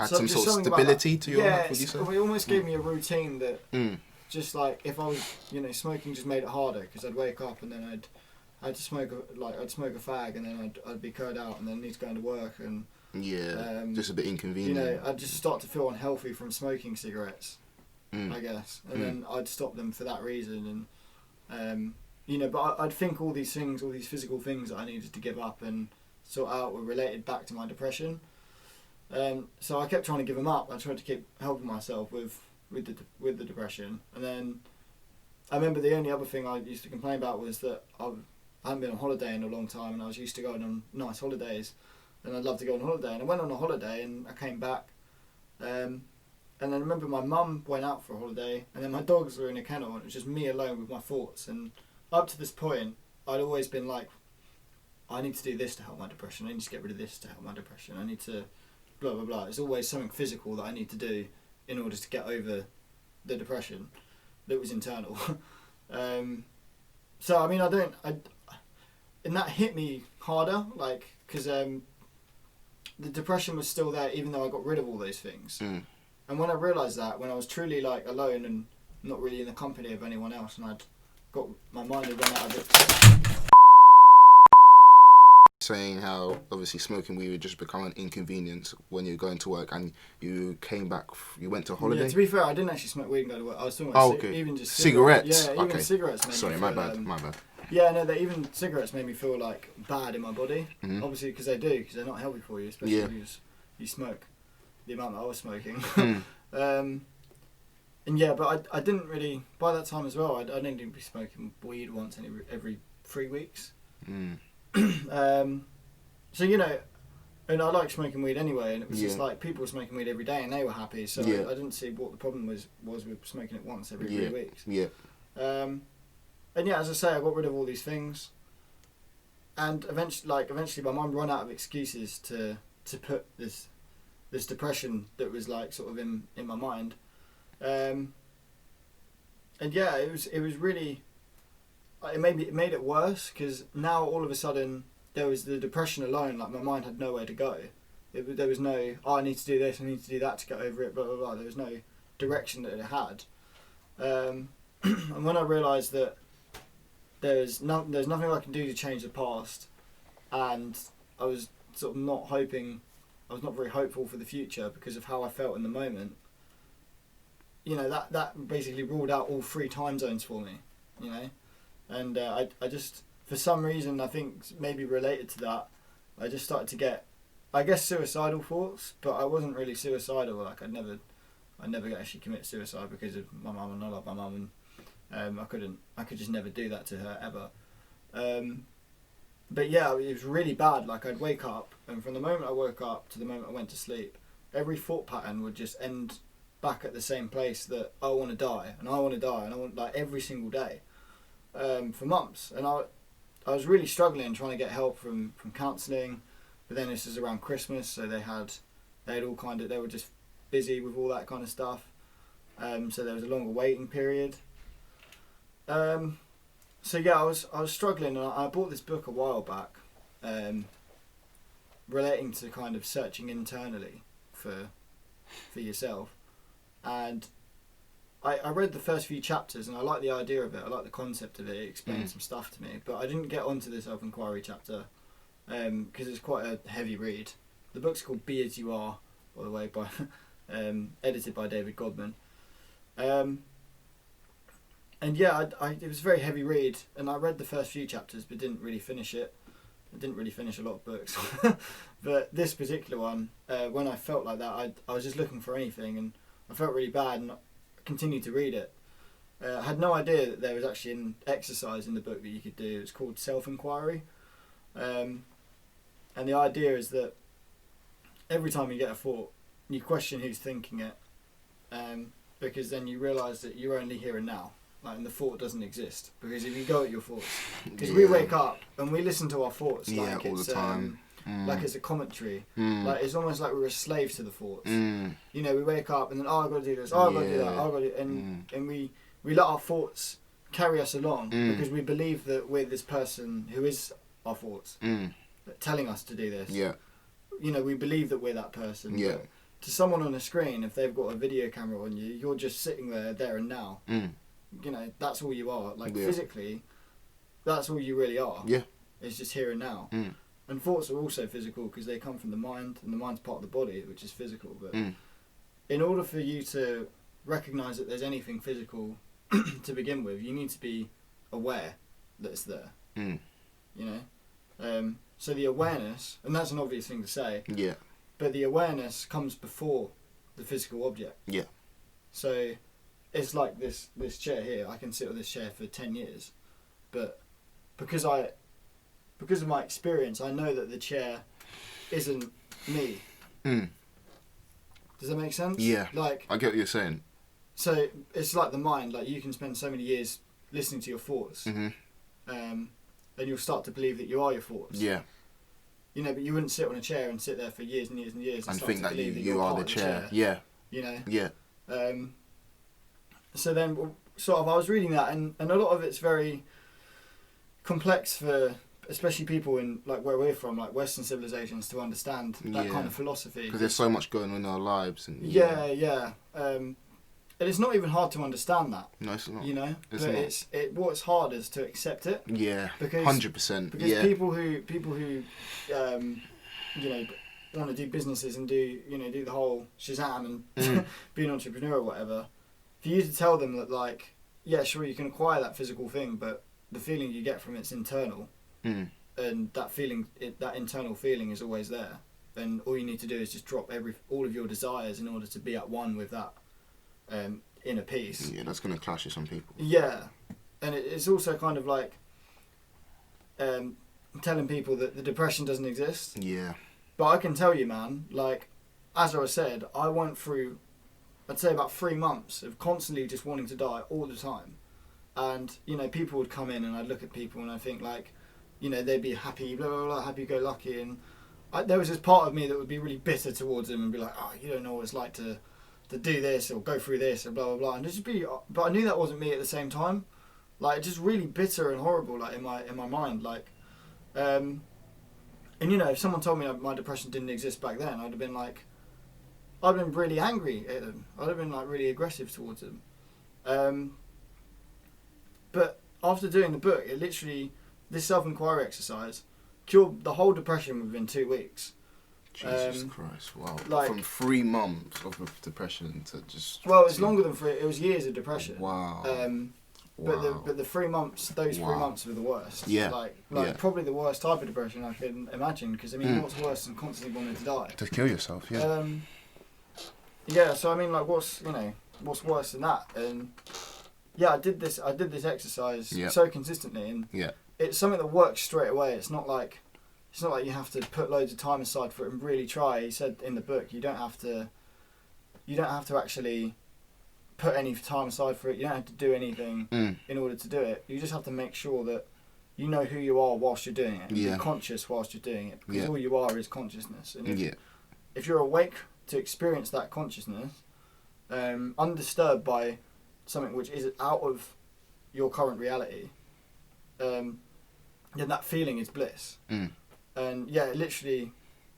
some sort of stability to your life, would you say? It almost gave me a routine that just like if I was, you know, smoking just made it harder because I'd wake up and then I'd smoke a fag and then I'd be curled out and then need to go into work and Yeah, just a bit inconvenient. You know, I'd just start to feel unhealthy from smoking cigarettes, I guess, and then I'd stop them for that reason, and you know, but I'd think all these things, all these physical things that I needed to give up and sort out were related back to my depression. So I kept trying to give them up. I tried to keep helping myself with the depression, and then I remember the only other thing I used to complain about was that I hadn't been on holiday in a long time, and I was used to going on nice holidays, and I'd love to go on holiday. And I went on a holiday, and I came back, and then I remember my mum went out for a holiday, and then my dogs were in a kennel, and it was just me alone with my thoughts. And up to this point, I'd always been like, I need to do this to help my depression. I need to get rid of this to help my depression. I need to blah blah blah. It's always something physical that I need to do in order to get over the depression that was internal. So I mean, and that hit me harder, like, because the depression was still there even though I got rid of all those things. And when I realised that, when I was truly like alone and not really in the company of anyone else, and I'd got my mind had run out of it. Saying how obviously smoking weed would just become an inconvenience when you're going to work, and you came back, you went to holiday. Yeah, to be fair, I didn't actually smoke weed and go to work. I was talking about even just cigarettes. Yeah, even cigarettes. Made Sorry, me my feel, bad. My bad. Yeah, no, even cigarettes made me feel like bad in my body. Obviously, because they do, because they're not healthy for you, especially if you smoke. The amount that I was smoking. And yeah, but I didn't really, by that time as well, I didn't even be smoking weed once every 3 weeks. So, you know, and I like smoking weed anyway, and it was just like people were smoking weed every day and they were happy, so I didn't see what the problem was with smoking it once every 3 weeks. And yeah, as I say, I got rid of all these things, and eventually my mind ran out of excuses to put this depression that was like sort of in my mind. And yeah, it was really, it made it worse, because now all of a sudden there was the depression alone. Like, my mind had nowhere to go. There was no, I need to do this, I need to do that to get over it, blah blah blah. There was no direction that it had. And when I realised that there's nothing I can do to change the past, and I was sort of not very hopeful for the future because of how I felt in the moment. You know, that basically ruled out all 3 time zones for me, you know, and I just, for some reason, I think maybe related to that, I just started to get, I guess, suicidal thoughts, but I wasn't really suicidal. Like, I'd never actually commit suicide because of my mum, and I love my mum, and I could just never do that to her ever. But yeah, it was really bad. Like, I'd wake up, and from the moment I woke up to the moment I went to sleep, every thought pattern would just end back at the same place, that I want to die, and I want to die, and I want, like, every single day, for months. And I was really struggling trying to get help from counselling, but then this is around Christmas, so they were just busy with all that kind of stuff, so there was a longer waiting period. So yeah, I was struggling, and I bought this book a while back, relating to kind of searching internally for yourself, and I read the first few chapters, and I like the idea of it. I like the concept of it. It explained some stuff to me, but I didn't get onto the self-inquiry chapter because it's quite a heavy read. The book's called Be As You Are, by the way, by edited by David Godman. And yeah, it was a very heavy read, and I read the first few chapters but didn't really finish it. I didn't really finish a lot of books. But this particular one, when I felt like that, I was just looking for anything, and I felt really bad, and I continued to read it. I had no idea that there was actually an exercise in the book that you could do. It's called self-inquiry. And the idea is that every time you get a thought, you question who's thinking it, because then you realise that you're only here and now. Like, and the thought doesn't exist, because if you go at your thoughts, because we wake up and we listen to our thoughts like all it's the time. Like it's a commentary. Like, it's almost like we're a slave to the thoughts. You know, we wake up and then, I've got to do this, I've got to do that, I've got to do, and we let our thoughts carry us along because we believe that we're this person who is our thoughts, telling us to do this. You know, we believe that we're that person. But to someone on a screen, if they've got a video camera on you, you're just sitting there and now. You know, that's all you are. Like, physically, that's all you really are. It's just here and now. and thoughts are also physical because they come from the mind, and the mind's part of the body, which is physical. But in order for you to recognise that there's anything physical to begin with, you need to be aware that it's there. You know, so the awareness, and that's an obvious thing to say. Yeah. But the awareness comes before the physical object. Yeah. So it's like this chair here. I can sit on this chair for 10 years, but because of my experience, I know that the chair isn't me. Does that make sense? Yeah. Like, I get what you're saying. So it's like the mind. Like, you can spend so many years listening to your thoughts, and you'll start to believe that you are your thoughts. Yeah. You know, but you wouldn't sit on a chair and sit there for years and years and years and start think to that believe you are the chair. Yeah. You know. Yeah. So then, sort of, I was reading that, and a lot of it's very complex for especially people in like where we're from, like Western civilizations, to understand that kind of philosophy. Because there's so much going on in our lives, and and it's not even hard to understand that. No, it's not. You know, it's but not. What's hard is to accept it. Yeah, because 100%. Because people who you know, want to do businesses and do the whole Shazam and be an entrepreneur or whatever. For you to tell them that, like, yeah, sure, you can acquire that physical thing, but the feeling you get from it's internal, and that internal feeling is always there, and all you need to do is just drop all of your desires in order to be at one with that inner peace. Yeah, that's going to clash with some people. Yeah, and it's also kind of like telling people that the depression doesn't exist. Yeah. But I can tell you, man, like, as I said, I went through, I'd say, about 3 months of constantly just wanting to die all the time. And, you know, people would come in and I'd look at people and I think, like, you know, they'd be happy, blah, blah, blah, happy-go-lucky. And there was this part of me that would be really bitter towards them and be like, oh, you don't know what it's like to do this or go through this and blah, blah, blah. And just but I knew that wasn't me at the same time. Like, just really bitter and horrible, like, in my mind. Like, and, you know, if someone told me my depression didn't exist back then, I'd have been really angry at them. I'd have been, like, really aggressive towards them. But after doing the book, it literally, this self-inquiry exercise cured the whole depression within 2 weeks. Jesus Christ, wow. Like, from 3 months of depression to just... Well, it's longer than 3, it was years of depression. Wow. But the 3 months, those 3 months were the worst. Yeah. Like probably the worst type of depression I can imagine. Because I mean, what's worse than constantly wanting to die? To kill yourself, yeah. Yeah. So I mean, like, what's worse than that? And yeah, I did this exercise so consistently, and it's something that works straight away. It's not like you have to put loads of time aside for it and really try. He said in the book, you don't have to actually put any time aside for it. You don't have to do anything in order to do it. You just have to make sure that you know who you are whilst you're doing it. You're conscious whilst you're doing it, because all you are is consciousness. And if you're awake to experience that consciousness, undisturbed by something which is out of your current reality, then that feeling is bliss. And yeah, literally,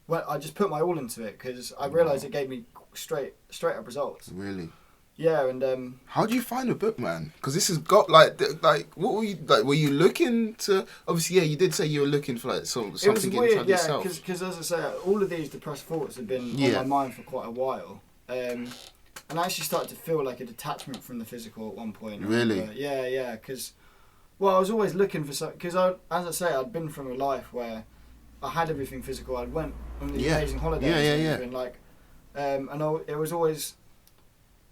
well, I just put my all into it because I realised it gave me straight up results. Really? Yeah, and how do you find a book, man? Because this has got like what were you like? Were you looking to? Obviously, yeah, you did say you were looking for like something it was weird, inside yourself. Because as I say, all of these depressed thoughts have been on my mind for quite a while, and I actually started to feel like a detachment from the physical at one point. Really? Yeah, because I was always looking for something. Because as I say, I'd been from a life where I had everything physical. I went on these amazing holidays. And like, it was always.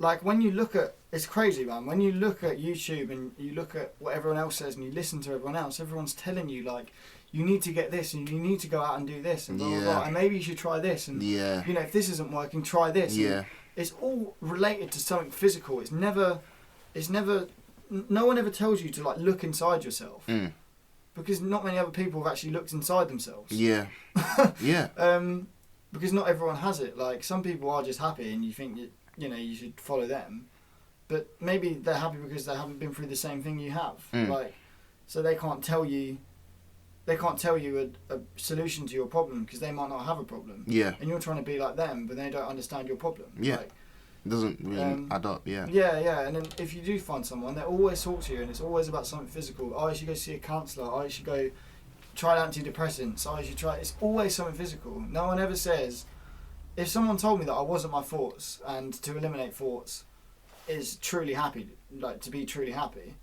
Like, when you look at... It's crazy, man. When you look at YouTube and you look at what everyone else says and you listen to everyone else, everyone's telling you, like, you need to get this and you need to go out and do this and blah, blah, blah. And maybe you should try this. And, you know, if this isn't working, try this. Yeah. And it's all related to something physical. It's never... No one ever tells you to, like, look inside yourself. Because not many other people have actually looked inside themselves. Yeah. Yeah. Because not everyone has it. Like, some people are just happy and you think... You know, you should follow them, but maybe they're happy because they haven't been through the same thing you have. Like, so they can't tell you a solution to your problem because they might not have a problem. Yeah. And you're trying to be like them, but they don't understand your problem. Yeah. Like, it doesn't really add up. Yeah. Yeah. And then if you do find someone, they always talk to you, and it's always about something physical. Oh, you should go see a counsellor. Oh, you should go try antidepressants. Oh, you should try. It's always something physical. No one ever says. If someone told me that I wasn't my thoughts and to eliminate thoughts is truly happy, like to be truly happy,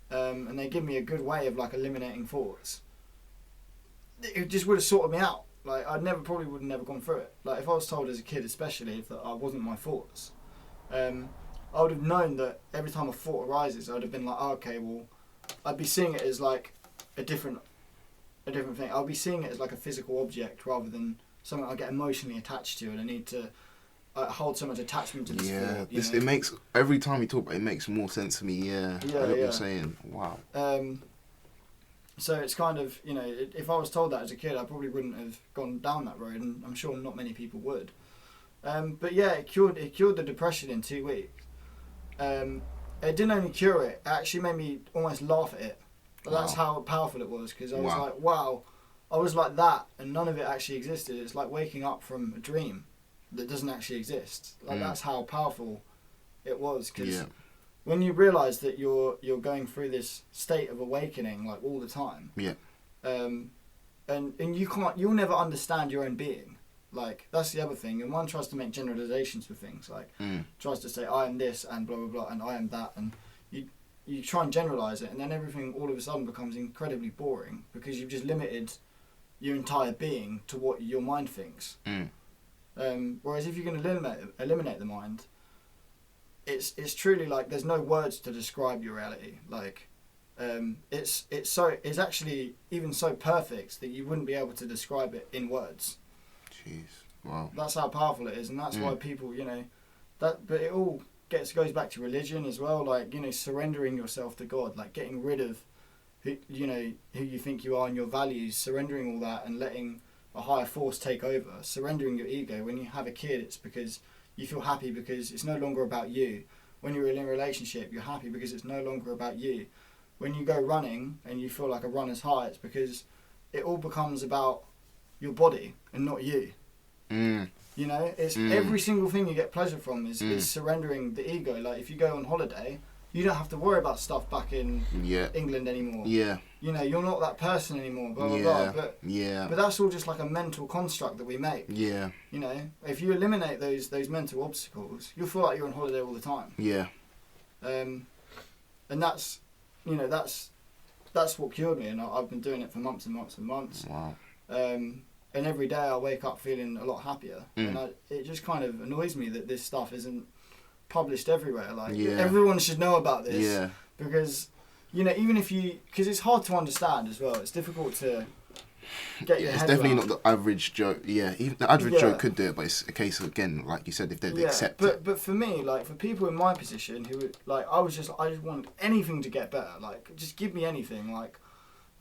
and they give me a good way of like eliminating thoughts, it just would have sorted me out. Like I probably would have never gone through it. Like if I was told as a kid, especially if that I wasn't my thoughts, I would have known that every time a thought arises, I'd have been like, oh, okay, well, I'd be seeing it as like a different thing. I'll be seeing it as like a physical object rather than something I get emotionally attached to, and I need to hold so much attachment to this thought. It makes, every time you talk about it, it makes more sense to me. Yeah, I know what you're saying. Wow. So it's kind of, you know, if I was told that as a kid, I probably wouldn't have gone down that road, and I'm sure not many people would. But yeah, it cured the depression in 2 weeks. It didn't only cure it; it actually made me almost laugh at it. But that's how powerful it was, because I was like, wow. I was like that, and none of it actually existed. It's like waking up from a dream that doesn't actually exist. Like that's how powerful it was. Because when you realise that you're going through this state of awakening like all the time, and you'll never understand your own being. Like that's the other thing. And one tries to make generalisations for things, like tries to say I am this and blah blah blah, and I am that, and you try and generalise it, and then everything all of a sudden becomes incredibly boring because you've just limited your entire being to what your mind thinks. Whereas if you can eliminate the mind, it's truly like there's no words to describe your reality. Like it's actually even so perfect that you wouldn't be able to describe it in words. Jeez, wow. That's how powerful it is, and that's why people, you know, that. But it all goes back to religion as well. Like, you know, surrendering yourself to God, like getting rid of who you think you are and your values, surrendering all that and letting a higher force take over, surrendering your ego. When you have a kid, it's because you feel happy because it's no longer about you. When you're in a relationship, you're happy because it's no longer about you. When you go running and you feel like a runner's high, it's because it all becomes about your body and not you. You know, it's every single thing you get pleasure from is surrendering the ego. Like if you go on holiday, you don't have to worry about stuff back in England anymore. Yeah. You know, you're not that person anymore, blah, blah, blah. But that's all just like a mental construct that we make. Yeah. You know, if you eliminate those mental obstacles, you'll feel like you're on holiday all the time. Yeah. And that's, you know, that's what cured me, and I've been doing it for months and months and months. Wow. And every day I wake up feeling a lot happier. And it just kind of annoys me that this stuff isn't published everywhere. Like everyone should know about this, because you know, even if because it's hard to understand as well. It's difficult to get your head it's definitely around. not the average joke. Even the average joke could do it, but it's a case of, again, like you said, if they accept it. But for me, like for people in my position who would, like, I just want anything to get better. Like just give me anything. Like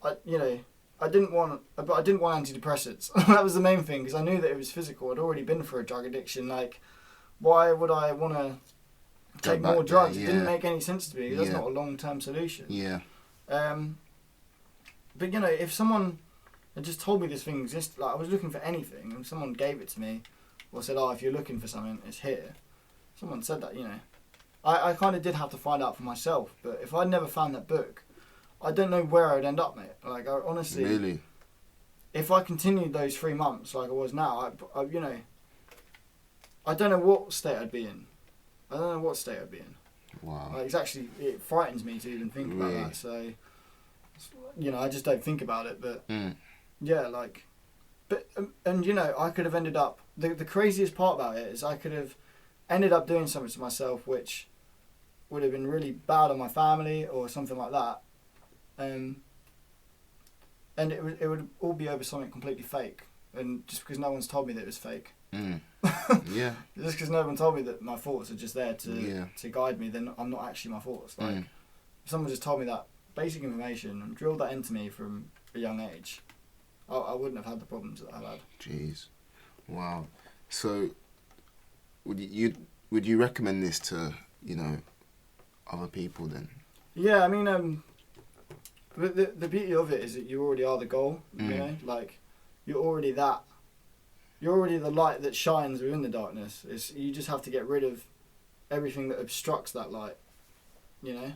I didn't want antidepressants. That was the main thing, because I knew that it was physical. I'd already been for a drug addiction. Like, why would I want to take more drugs? It didn't make any sense to me. That's not a long-term solution. Yeah. But you know, if someone had just told me this thing existed, like I was looking for anything, and someone gave it to me, or said, "Oh, if you're looking for something, it's here." Someone said that, you know. I kind of did have to find out for myself. But if I'd never found that book, I don't know where I'd end up, mate. Like, I honestly... Really? If I continued those 3 months like I was now, I you know... I don't know what state I'd be in. Wow. Like, it frightens me to even think about that. So, you know, I just don't think about it. But, yeah, like... But, and, you know, I could have ended up... The craziest part about it is I could have ended up doing something to myself which would have been really bad on my family or something like that. And it would all be over something completely fake, and just because no one's told me that it was fake. Yeah. Just because no one told me that my thoughts are just there to guide me, then I'm not actually my thoughts. Like if someone just told me that basic information and drilled that into me from a young age, I wouldn't have had the problems that I've had. Jeez, wow. So would you recommend this to, you know, other people then? Yeah, I mean But the beauty of it is that you already are the goal, you know? Like, you're already that. You're already the light that shines within the darkness. You just have to get rid of everything that obstructs that light, you know?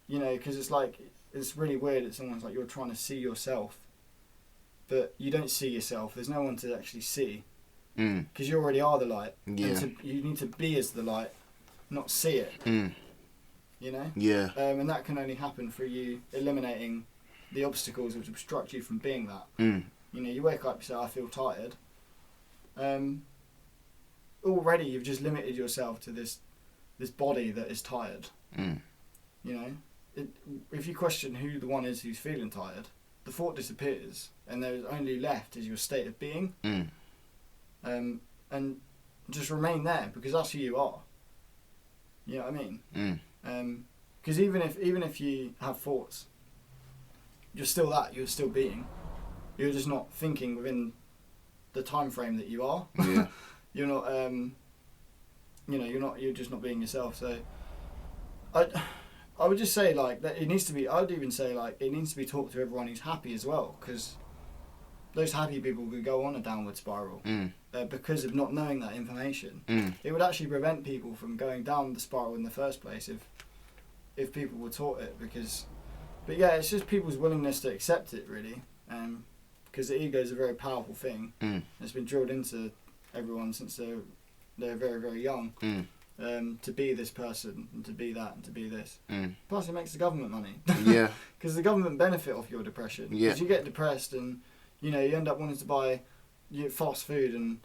You know, because it's like, it's really weird. It's almost like you're trying to see yourself, but you don't see yourself. There's no one to actually see, because you already are the light. Yeah. And you need to be as the light, not see it. You know. Yeah. And that can only happen through you eliminating the obstacles which obstruct you from being that. You know, you wake up, you say, I feel tired. Already you've just limited yourself to this body that is tired. You know, if you question who the one is who's feeling tired, the thought disappears, and there's only left is your state of being. And just remain there, because that's who you are. You know what I mean? Because even if you have thoughts, you're still that. You're still being. You're just not thinking within the time frame that you are. Yeah. You're not. You know, you're just not being yourself. So, I would just say like that it needs to be. I'd even say like it needs to be taught to everyone who's happy as well, because those happy people could go on a downward spiral because of not knowing that information. It would actually prevent people from going down the spiral in the first place if people were taught it. But yeah, it's just people's willingness to accept it really, because the ego is a very powerful thing. It's been drilled into everyone since they're very, very young. To be this person and to be that and to be this. Plus, it makes the government money. Yeah. Because the government benefit off your depression. Yeah. Because you get depressed and you know you end up wanting to buy fast food and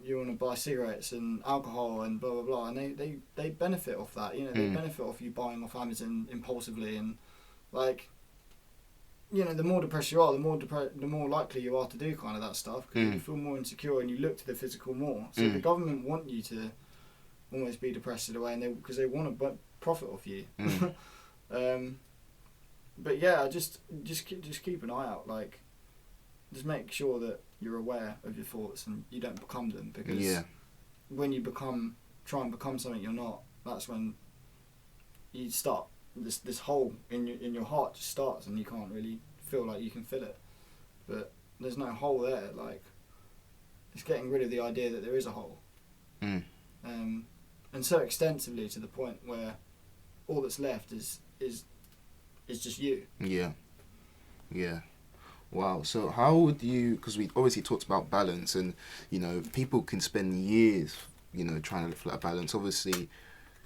you want to buy cigarettes and alcohol and blah blah blah, and they benefit off that. You know, they benefit off you buying off Amazon impulsively, and like, you know, the more depressed you are, the more likely you are to do kind of that stuff, because you feel more insecure and you look to the physical more. So the government want you to almost be depressed in a way, and because they want to profit off you. But yeah, just keep an eye out. Like, just make sure that you're aware of your thoughts and you don't become them, because when you try and become something you're not, that's when you start this hole in your heart just starts, and you can't really feel like you can fill it. But there's no hole there. Like, it's getting rid of the idea that there is a hole. And so extensively to the point where all that's left is just you. Yeah. Wow. So how would you? Because we obviously talked about balance, and you know, people can spend years, you know, trying to live that balance. Obviously,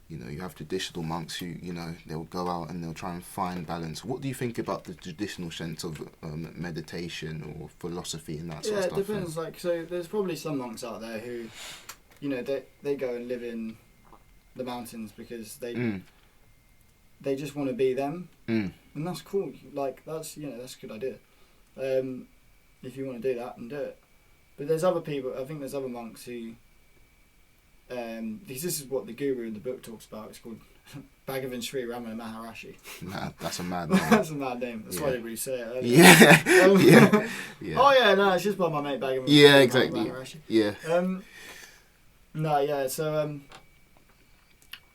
you know, you have traditional monks who, you know, they'll go out and they'll try and find balance. What do you think about the traditional sense of meditation or philosophy and that sort of stuff? Yeah, it depends. Like, so there's probably some monks out there who, you know, they go and live in the mountains because they just want to be them, and that's cool. Like, that's, you know, that's a good idea. If you want to do that, and do it. But there's other people. I think there's other monks who. This is what the guru in the book talks about. It's called Bhagavan Sri Ramana Maharishi. That's a mad name. That's a mad name. That's why I didn't really say it earlier. Yeah. Oh yeah, no, it's just by my mate Bhagavan. Yeah, exactly. Maharishi. Yeah. No, yeah. So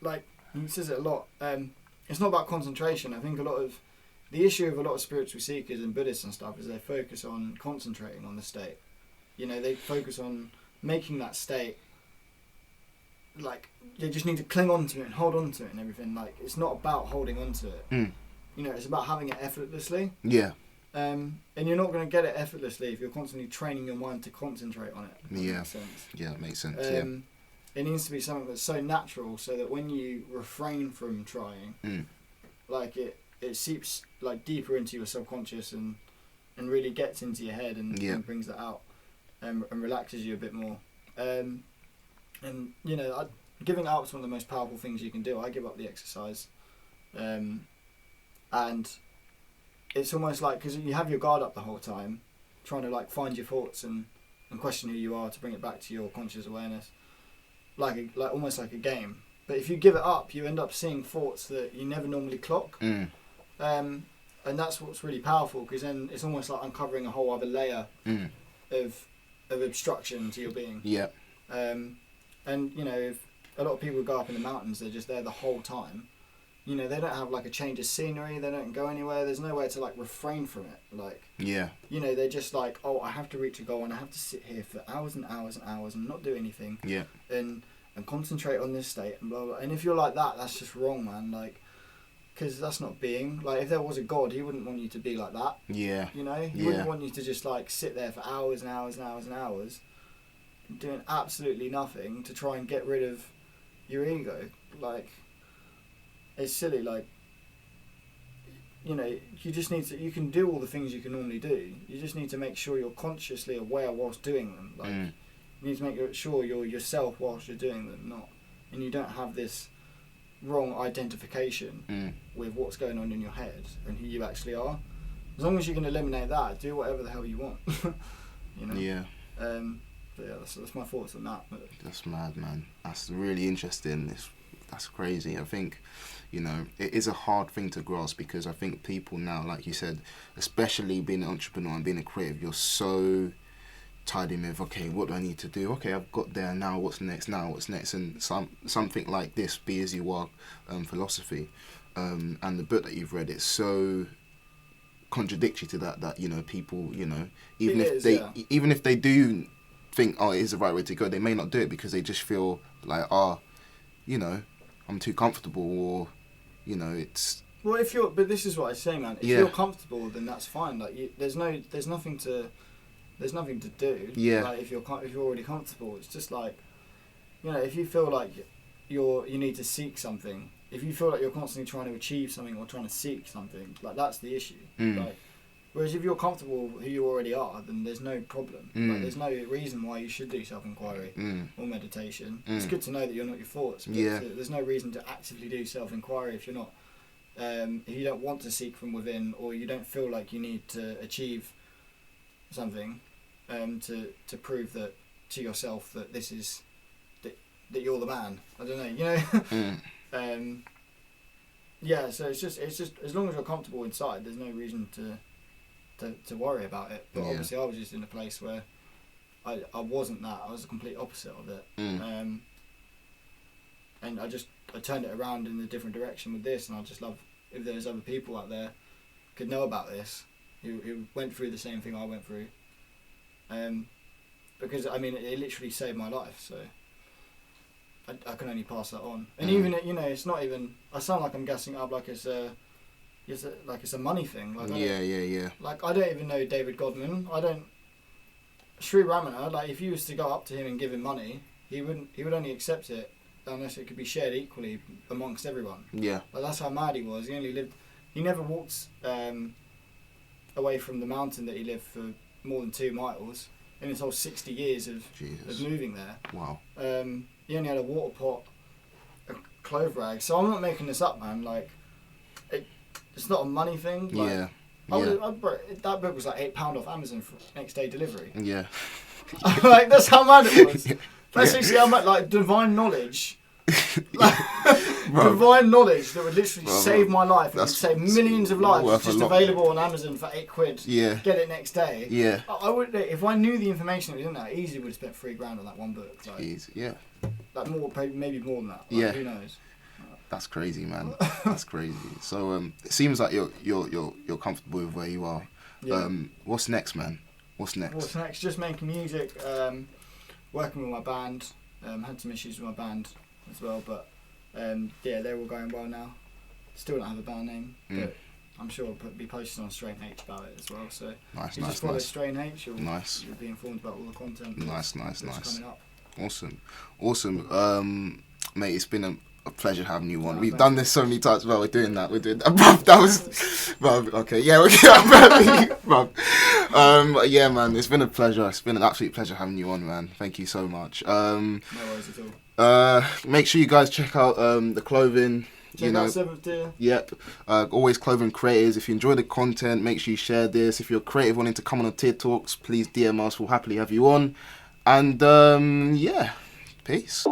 like, he says it a lot. It's not about concentration. I think the issue of a lot of spiritual seekers and Buddhists and stuff is they focus on concentrating on the state. You know, they focus on making that state. Like, they just need to cling on to it and hold on to it and everything. Like, it's not about holding on to it. You know, it's about having it effortlessly. Yeah. And you're not going to get it effortlessly if you're constantly training your mind to concentrate on it. Yeah. Makes sense. Yeah, that makes sense. It needs to be something that's so natural, so that when you refrain from trying, like it seeps like deeper into your subconscious and really gets into your head and brings that out and relaxes you a bit more. And you know, giving up is one of the most powerful things you can do. I give up the exercise, and it's almost like, because you have your guard up the whole time, trying to like find your thoughts and question who you are to bring it back to your conscious awareness, like almost like a game. But if you give it up, you end up seeing thoughts that you never normally clock, and that's what's really powerful, because then it's almost like uncovering a whole other layer of obstruction to your being. Yeah. And you know, if a lot of people go up in the mountains, they're just there the whole time. You know, they don't have like a change of scenery. They don't go anywhere. There's nowhere to like refrain from it. Like, you know, they're just like, oh, I have to reach a goal and I have to sit here for hours and hours and hours and not do anything. Yeah. And concentrate on this state and blah blah. And if you're like that, that's just wrong, man. Like, because that's not being. Like, if there was a God, he wouldn't want you to be like that. Yeah. You know? He wouldn't want you to just, like, sit there for hours and hours and hours and hours doing absolutely nothing to try and get rid of your ego. Like, it's silly. Like, you know, you just need to, you can do all the things you can normally do. You just need to make sure you're consciously aware whilst doing them. Like, you need to make sure you're yourself whilst you're doing them, and you don't have this wrong identification with what's going on in your head and who you actually are. As long as you can eliminate that, do whatever the hell you want. You know? Yeah. But yeah, that's my thoughts on that. But that's mad, man. That's really interesting. That's crazy. I think, you know, it is a hard thing to grasp, because I think people now, like you said, especially being an entrepreneur and being a creative, you're so tied in with, okay, what do I need to do? Okay, I've got there, now what's next? And something like this, Be As You Are, philosophy, and the book that you've read, it's so contradictory to that, you know, people, you know, even if they do think, oh, it is the right way to go, they may not do it because they just feel like, you know, I'm too comfortable, or, you know, it's... Well, but this is what I say, man. If you're comfortable, then that's fine. Like, there's nothing to do. Yeah. Like, if you're already comfortable, it's just like, you know, if you feel like you need to seek something, if you feel like you're constantly trying to achieve something or trying to seek something, like, that's the issue. Like, whereas if you're comfortable who you already are, then there's no problem. Like, there's no reason why you should do self-inquiry or meditation. It's good to know that you're not your thoughts, but there's no reason to actively do self-inquiry if you're not, if you don't want to seek from within, or you don't feel like you need to achieve something to prove that to yourself that this is that you're the man. I don't know, you know. Yeah, so it's just as long as you're comfortable inside, there's no reason to worry about it. But obviously I was just in a place where I wasn't that. I was the complete opposite of it. And I turned it around in a different direction with this, and I just love if there's other people out there could know about this who went through the same thing I went through. Because I mean it literally saved my life, so I can only pass that on. And even, you know, it's not even, I sound like I'm gassing it up like it's a money thing. Like, Yeah. Like, I don't even know David Godman. Sri Ramana, like, if you was to go up to him and give him money, he would only accept it unless it could be shared equally amongst everyone. Yeah. Like, that's how mad he was. He never walked away from the mountain that he lived for more than 2 miles in his whole 60 years of moving there. Wow. He only had a water pot, a clove rag. So I'm not making this up, man. Like, it's not a money thing. Like, that book was like £8 off Amazon for next day delivery. Yeah. Like, that's how mad it was. That's actually how much, like, divine knowledge. Divine knowledge that would literally save my life and save millions of lives. It's just available on Amazon for £8. Yeah. Get it next day. Yeah. I would, if I knew the information that was in there, I easily would have spent £3,000 on that one book. Like, jeez. Yeah. Like, maybe more than that. Like, yeah. Who knows? That's crazy, man. That's crazy. So it seems like you're comfortable with where you are. Yeah. What's next, man? What's next? Just making music. Working with my band. Had some issues with my band as well, but they're all going well now. Still don't have a band name, but I'm sure I'll be posting on Strain H about it as well. So just follow Strain H, you'll be informed about all the content. Nice. Coming up. Awesome. Mate, it's been a pleasure having you on. We've done this so many times. Well, we're doing that. That was, okay. Yeah, yeah, man. It's been a pleasure. It's been an absolute pleasure having you on, man. Thank you so much. No worries at all. Make sure you guys check out the clothing. Check out 7th Tier. Yep. Always Clothing Creators. If you enjoy the content, make sure you share this. If you're creative wanting to come on a Tier Talks, please DM us. We'll happily have you on. And peace.